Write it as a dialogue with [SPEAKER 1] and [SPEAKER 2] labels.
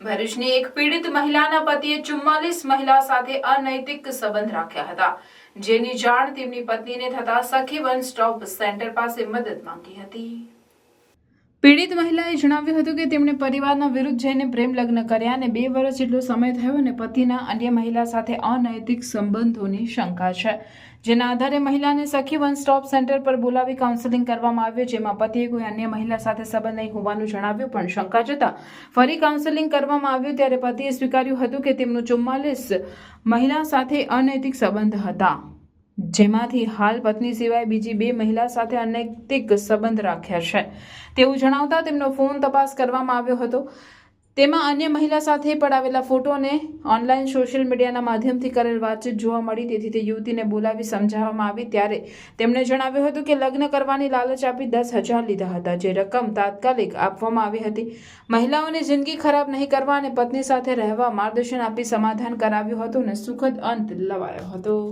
[SPEAKER 1] ભરૂચની એક પીડિત મહિલાના પતિએ 44 મહિલા સાથે અનૈતિક સંબંધ રાખ્યા હતા, જેની જાણ તેમની પત્નીને થતા સખી વન સ્ટોપ સેન્ટર પાસે મદદ માંગી હતી। પીડિત મહિલાએ જણાવ્યું હતું કે તેમણે પરિવારના વિરુદ્ધ જઈને પ્રેમ લગ્ન કર્યા અને 2 વર્ષ જેટલો સમય થયો અને પતિના અન્ય મહિલા સાથે અનૈતિક સંબંધોની શંકા છે, જેના આધારે મહિલાને સખી વન સ્ટોપ સેન્ટર પર બોલાવી કાઉન્સેલિંગ કરવામાં આવ્યું, જેમાં પતિએ કોઈ અન્ય મહિલા સાથે સંબંધ નહીં હોવાનું જણાવ્યું, પણ શંકા જતા ફરી કાઉન્સેલિંગ કરવામાં આવ્યું ત્યારે પતિએ સ્વીકાર્યું હતું કે તેમનો 44 મહિલા સાથે અનૈતિક સંબંધ હતા, જેમાંથી હાલ પત્ની સિવાય બીજી 2 મહિલા સાથે અનૈતિક સંબંધ રાખ્યા છે તેવું જણાવતા તેમનો ફોન તપાસ કરવામાં આવ્યો હતો। તેમાં અન્ય મહિલા સાથે પડાવેલા ફોટો અને ઓનલાઈન સોશિયલ મીડિયાના માધ્યમથી કરેલ વાતચીત જોવા મળી, તેથી તે યુવતીને બોલાવી સમજાવવામાં આવી ત્યારે તેમણે જણાવ્યું હતું કે લગ્ન કરવાની લાલચ આપી 10,000 લીધા હતા, જે રકમ તાત્કાલિક આપવામાં આવી હતી। મહિલાઓની જિંદગી ખરાબ નહીં કરવા અને પત્ની સાથે રહેવા માર્ગદર્શન આપી સમાધાન કરાવ્યું હતું અને સુખદ અંત લવાયો હતો।